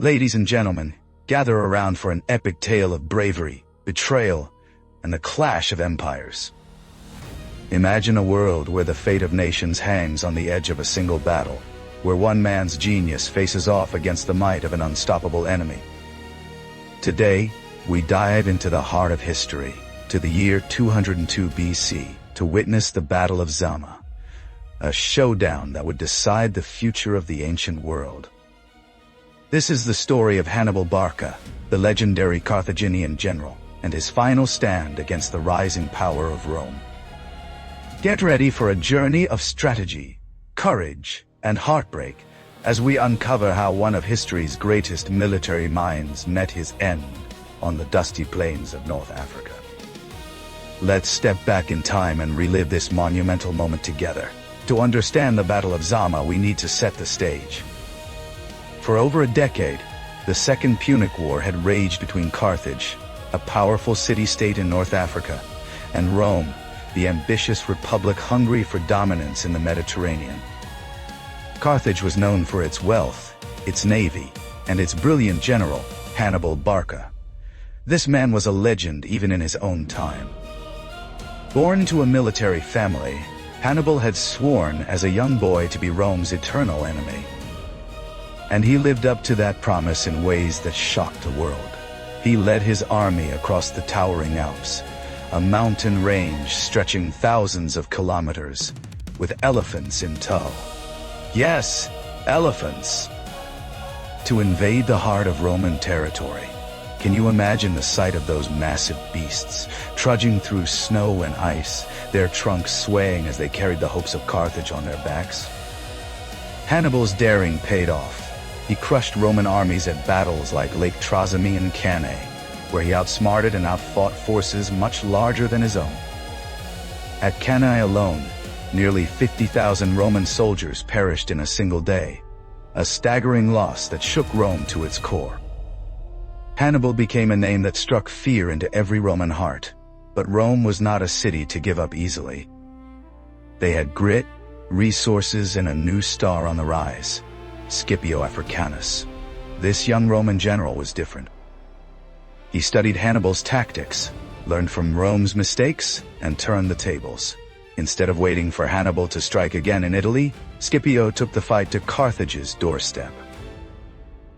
Ladies and gentlemen, gather around for an epic tale of bravery, betrayal, and the clash of empires. Imagine a world where the fate of nations hangs on the edge of a single battle, where one man's genius faces off against the might of an unstoppable enemy. Today, we dive into the heart of history, to the year 202 BC, to witness the Battle of Zama, a showdown that would decide the future of the ancient world. This is the story of Hannibal Barca, the legendary Carthaginian general, and his final stand against the rising power of Rome. Get ready for a journey of strategy, courage, and heartbreak as we uncover how one of history's greatest military minds met his end on the dusty plains of North Africa. Let's step back in time and relive this monumental moment together. To understand the Battle of Zama, we need to set the stage. For over a decade, the Second Punic War had raged between Carthage, a powerful city-state in North Africa, and Rome, the ambitious republic hungry for dominance in the Mediterranean. Carthage was known for its wealth, its navy, and its brilliant general, Hannibal Barca. This man was a legend even in his own time. Born into a military family, Hannibal had sworn as a young boy to be Rome's eternal enemy. And he lived up to that promise in ways that shocked the world. He led his army across the towering Alps, a mountain range stretching thousands of kilometers, with elephants in tow. Yes, elephants! To invade the heart of Roman territory. Can you imagine the sight of those massive beasts, trudging through snow and ice, their trunks swaying as they carried the hopes of Carthage on their backs? Hannibal's daring paid off. He crushed Roman armies at battles like Lake Trasimene and Cannae, where he outsmarted and outfought forces much larger than his own. At Cannae alone, nearly 50,000 Roman soldiers perished in a single day, a staggering loss that shook Rome to its core. Hannibal became a name that struck fear into every Roman heart, but Rome was not a city to give up easily. They had grit, resources, and a new star on the rise. Scipio Africanus. This young Roman general was different. He studied Hannibal's tactics, learned from Rome's mistakes, and turned the tables. Instead of waiting for Hannibal to strike again in Italy, Scipio took the fight to Carthage's doorstep.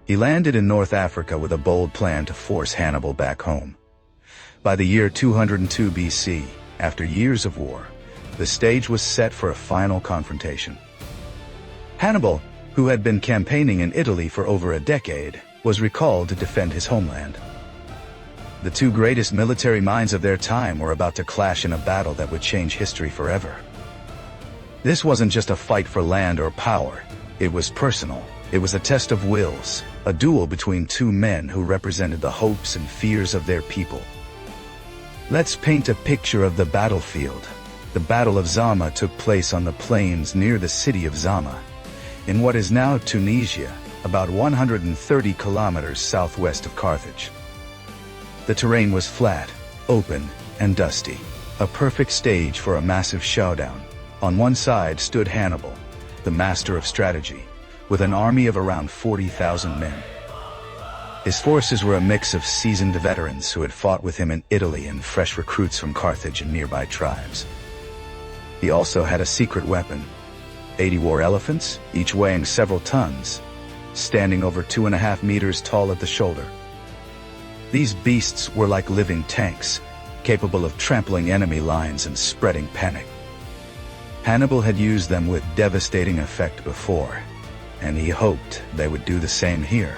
He landed in North Africa with a bold plan to force Hannibal back home. By the year 202 BC, after years of war, the stage was set for a final confrontation. Hannibal, who had been campaigning in Italy for over a decade, was recalled to defend his homeland. The two greatest military minds of their time were about to clash in a battle that would change history forever. This wasn't just a fight for land or power. It was personal. It was a test of wills, a duel between two men who represented the hopes and fears of their people. Let's paint a picture of the battlefield. The Battle of Zama took place on the plains near the city of Zama, in what is now Tunisia, about 130 kilometers southwest of Carthage. The terrain was flat, open, and dusty, a perfect stage for a massive showdown. On one side stood Hannibal, the master of strategy, with an army of around 40,000 men. His forces were a mix of seasoned veterans who had fought with him in Italy and fresh recruits from Carthage and nearby tribes. He also had a secret weapon, 80 war elephants, each weighing several tons, standing over 2.5 meters tall at the shoulder. These beasts were like living tanks, capable of trampling enemy lines and spreading panic. Hannibal had used them with devastating effect before, and he hoped they would do the same here.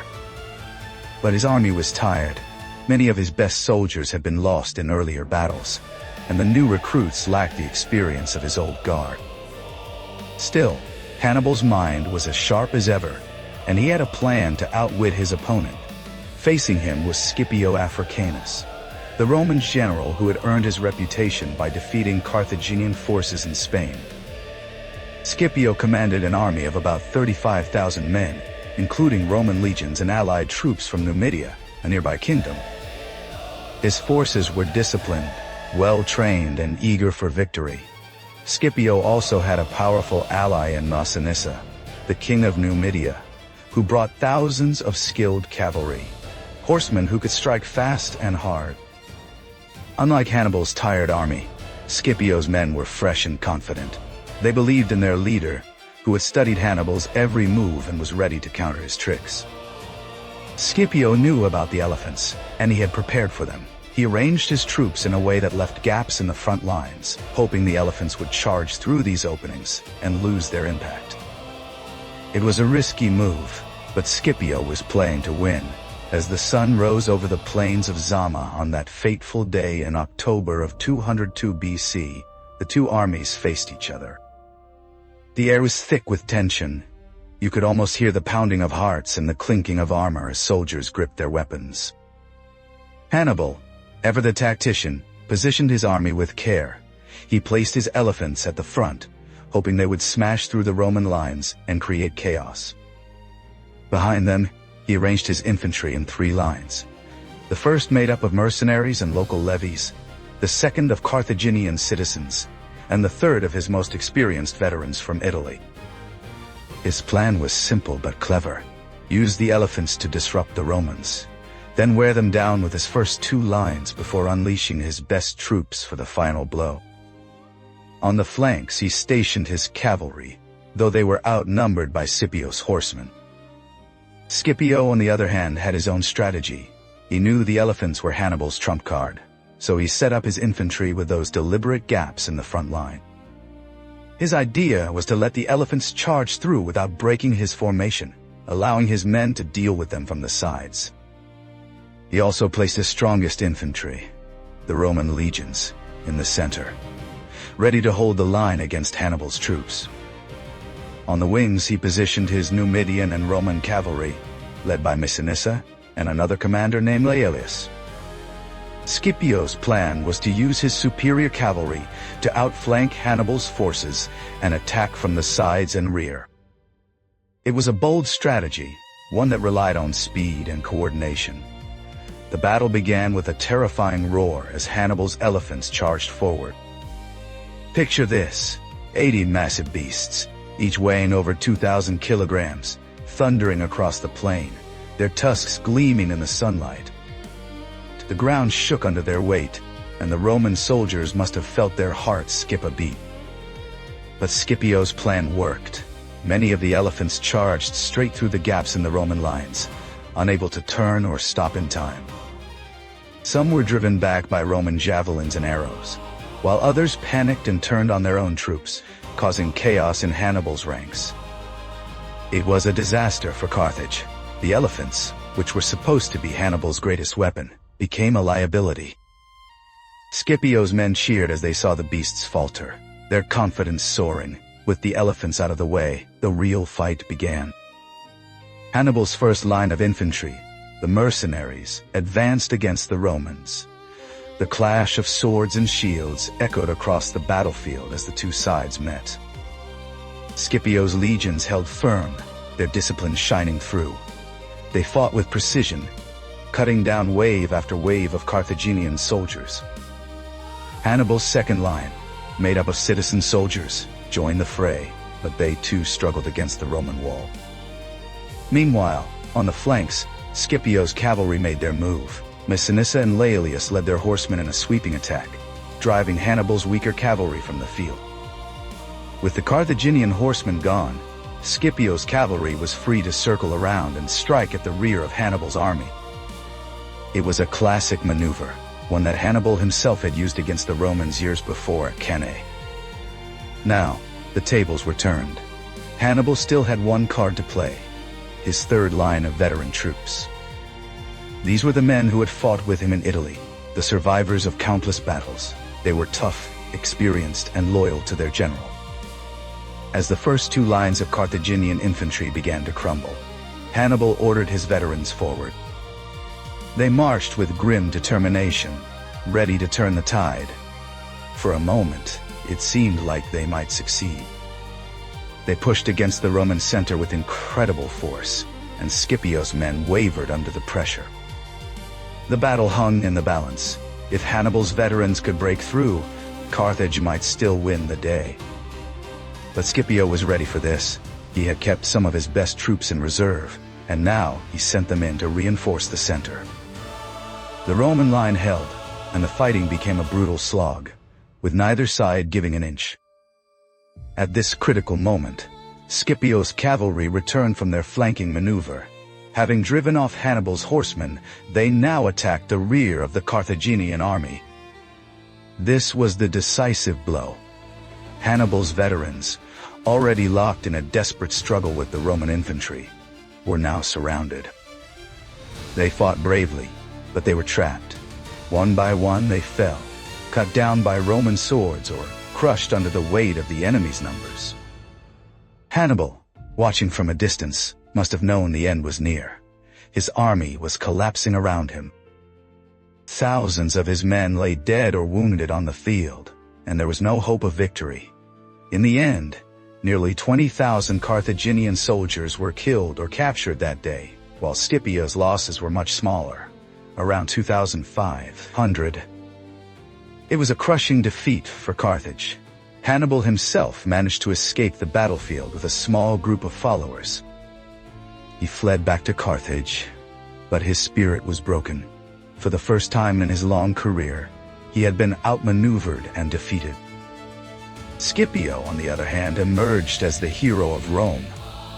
But his army was tired. Many of his best soldiers had been lost in earlier battles, and the new recruits lacked the experience of his old guard. Still, Hannibal's mind was as sharp as ever, and he had a plan to outwit his opponent. Facing him was Scipio Africanus, the Roman general who had earned his reputation by defeating Carthaginian forces in Spain. Scipio commanded an army of about 35,000 men, including Roman legions and allied troops from Numidia, a nearby kingdom. His forces were disciplined, well-trained, and eager for victory. Scipio also had a powerful ally in Massinissa, the king of Numidia, who brought thousands of skilled cavalry, horsemen who could strike fast and hard. Unlike Hannibal's tired army, Scipio's men were fresh and confident. They believed in their leader, who had studied Hannibal's every move and was ready to counter his tricks. Scipio knew about the elephants, and he had prepared for them. He arranged his troops in a way that left gaps in the front lines, hoping the elephants would charge through these openings and lose their impact. It was a risky move, but Scipio was playing to win. As the sun rose over the plains of Zama on that fateful day in October of 202 BC, the two armies faced each other. The air was thick with tension. You could almost hear the pounding of hearts and the clinking of armor as soldiers gripped their weapons. Hannibal, ever the tactician, positioned his army with care. He placed his elephants at the front, hoping they would smash through the Roman lines and create chaos. Behind them, he arranged his infantry in 3 lines. The first made up of mercenaries and local levies, the second of Carthaginian citizens, and the third of his most experienced veterans from Italy. His plan was simple but clever. Use the elephants to disrupt the Romans, then wear them down with his first 2 lines before unleashing his best troops for the final blow. On the flanks he stationed his cavalry, though they were outnumbered by Scipio's horsemen. Scipio, on the other hand, had his own strategy. He knew the elephants were Hannibal's trump card, so he set up his infantry with those deliberate gaps in the front line. His idea was to let the elephants charge through without breaking his formation, allowing his men to deal with them from the sides. He also placed his strongest infantry, the Roman legions, in the center, ready to hold the line against Hannibal's troops. On the wings he positioned his Numidian and Roman cavalry, led by Massinissa and another commander named Laelius. Scipio's plan was to use his superior cavalry to outflank Hannibal's forces and attack from the sides and rear. It was a bold strategy, one that relied on speed and coordination. The battle began with a terrifying roar as Hannibal's elephants charged forward. Picture this: 80 massive beasts, each weighing over 2,000 kilograms, thundering across the plain, their tusks gleaming in the sunlight. The ground shook under their weight, and the Roman soldiers must have felt their hearts skip a beat. But Scipio's plan worked. Many of the elephants charged straight through the gaps in the Roman lines, unable to turn or stop in time. Some were driven back by Roman javelins and arrows, while others panicked and turned on their own troops, causing chaos in Hannibal's ranks. It was a disaster for Carthage. The elephants, which were supposed to be Hannibal's greatest weapon, became a liability. Scipio's men cheered as they saw the beasts falter, their confidence soaring. With the elephants out of the way, the real fight began. Hannibal's first line of infantry, the mercenaries, advanced against the Romans. The clash of swords and shields echoed across the battlefield as the two sides met. Scipio's legions held firm, their discipline shining through. They fought with precision, cutting down wave after wave of Carthaginian soldiers. Hannibal's second line, made up of citizen soldiers, joined the fray, but they too struggled against the Roman wall. Meanwhile, on the flanks, Scipio's cavalry made their move. Massinissa and Laelius led their horsemen in a sweeping attack, driving Hannibal's weaker cavalry from the field. With the Carthaginian horsemen gone, Scipio's cavalry was free to circle around and strike at the rear of Hannibal's army. It was a classic maneuver, one that Hannibal himself had used against the Romans years before at Cannae. Now, the tables were turned. Hannibal still had one card to play: his third line of veteran troops. These were the men who had fought with him in Italy, the survivors of countless battles. They were tough, experienced, and loyal to their general. As the first 2 lines of Carthaginian infantry began to crumble, Hannibal ordered his veterans forward. They marched with grim determination, ready to turn the tide. For a moment, it seemed like they might succeed. They pushed against the Roman center with incredible force, and Scipio's men wavered under the pressure. The battle hung in the balance. If Hannibal's veterans could break through, Carthage might still win the day. But Scipio was ready for this. He had kept some of his best troops in reserve, and now he sent them in to reinforce the center. The Roman line held, and the fighting became a brutal slog, with neither side giving an inch. At this critical moment, Scipio's cavalry returned from their flanking maneuver. Having driven off Hannibal's horsemen, they now attacked the rear of the Carthaginian army. This was the decisive blow. Hannibal's veterans, already locked in a desperate struggle with the Roman infantry, were now surrounded. They fought bravely, but they were trapped. One by one they fell, cut down by Roman swords or crushed under the weight of the enemy's numbers. Hannibal, watching from a distance, must have known the end was near. His army was collapsing around him. Thousands of his men lay dead or wounded on the field, and there was no hope of victory. In the end, nearly 20,000 Carthaginian soldiers were killed or captured that day, while Scipio's losses were much smaller, around 2,500. It was a crushing defeat for Carthage. Hannibal himself managed to escape the battlefield with a small group of followers. He fled back to Carthage, but his spirit was broken. For the first time in his long career, he had been outmaneuvered and defeated. Scipio, on the other hand, emerged as the hero of Rome.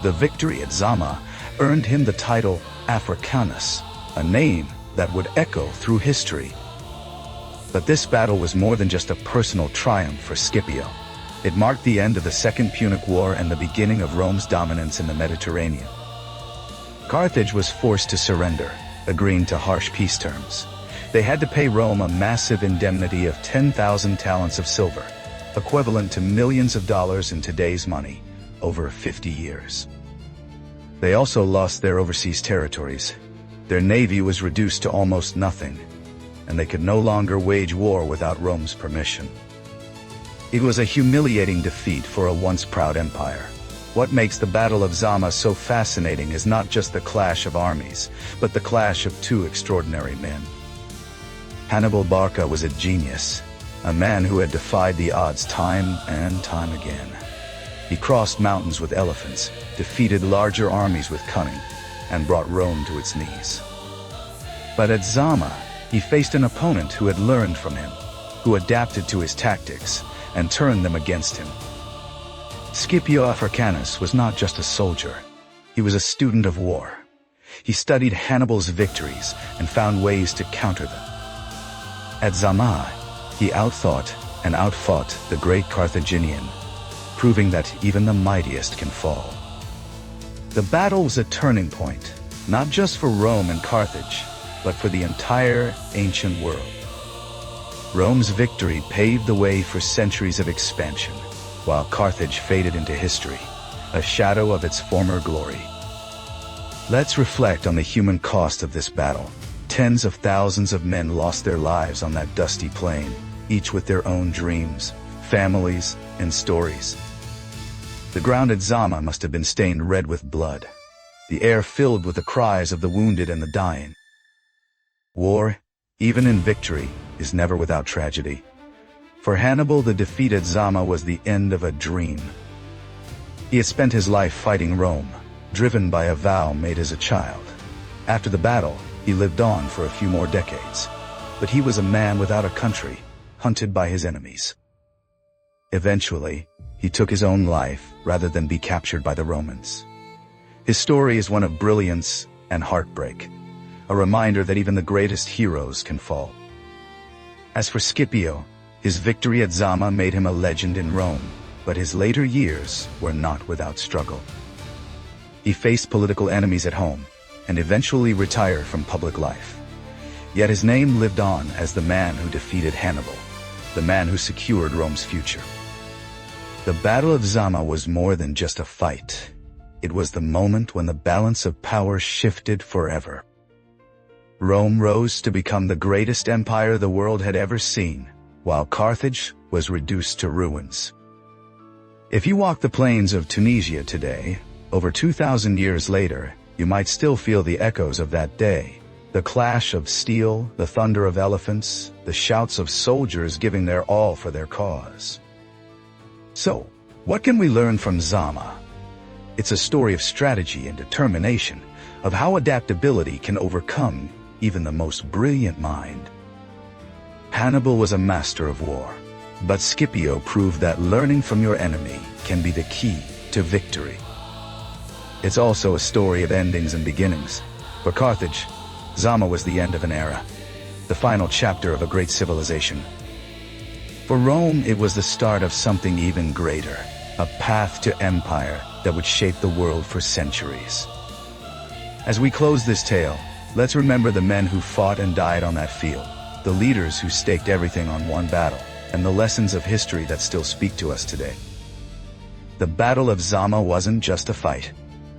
The victory at Zama earned him the title Africanus, a name that would echo through history. But this battle was more than just a personal triumph for Scipio. It marked the end of the Second Punic War and the beginning of Rome's dominance in the Mediterranean. Carthage was forced to surrender, agreeing to harsh peace terms. They had to pay Rome a massive indemnity of 10,000 talents of silver, equivalent to millions of dollars in today's money, over 50 years. They also lost their overseas territories. Their navy was reduced to almost nothing, and they could no longer wage war without Rome's permission. It was a humiliating defeat for a once proud empire. What makes the Battle of Zama so fascinating is not just the clash of armies, but the clash of two extraordinary men. Hannibal Barca was a genius, a man who had defied the odds time and time again. He crossed mountains with elephants, defeated larger armies with cunning, and brought Rome to its knees. But at Zama, he faced an opponent who had learned from him, who adapted to his tactics and turned them against him. Scipio Africanus was not just a soldier. He was a student of war. He studied Hannibal's victories and found ways to counter them. At Zama, he outthought and outfought the great Carthaginian, proving that even the mightiest can fall. The battle was a turning point, not just for Rome and Carthage, but for the entire ancient world. Rome's victory paved the way for centuries of expansion, while Carthage faded into history, a shadow of its former glory. Let's reflect on the human cost of this battle. Tens of thousands of men lost their lives on that dusty plain, each with their own dreams, families, and stories. The ground at Zama must have been stained red with blood, the air filled with the cries of the wounded and the dying. War, even in victory, is never without tragedy. For Hannibal, the defeat at Zama was the end of a dream. He had spent his life fighting Rome, driven by a vow made as a child. After the battle, he lived on for a few more decades, but he was a man without a country, hunted by his enemies. Eventually, he took his own life rather than be captured by the Romans. His story is one of brilliance and heartbreak, a reminder that even the greatest heroes can fall. As for Scipio, his victory at Zama made him a legend in Rome, but his later years were not without struggle. He faced political enemies at home and eventually retired from public life. Yet his name lived on as the man who defeated Hannibal, the man who secured Rome's future. The Battle of Zama was more than just a fight. It was the moment when the balance of power shifted forever. Rome rose to become the greatest empire the world had ever seen, while Carthage was reduced to ruins. If you walk the plains of Tunisia today, over 2,000 years later, you might still feel the echoes of that day. The clash of steel, the thunder of elephants, the shouts of soldiers giving their all for their cause. So, what can we learn from Zama? It's a story of strategy and determination, of how adaptability can overcome even the most brilliant mind. Hannibal was a master of war, but Scipio proved that learning from your enemy can be the key to victory. It's also a story of endings and beginnings. For Carthage, Zama was the end of an era, the final chapter of a great civilization. For Rome, it was the start of something even greater, a path to empire that would shape the world for centuries. As we close this tale, let's remember the men who fought and died on that field, the leaders who staked everything on one battle, and the lessons of history that still speak to us today. The Battle of Zama wasn't just a fight.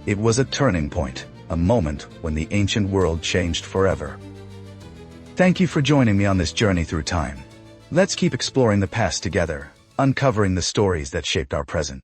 It was a turning point, a moment when the ancient world changed forever. Thank you for joining me on this journey through time. Let's keep exploring the past together, uncovering the stories that shaped our present.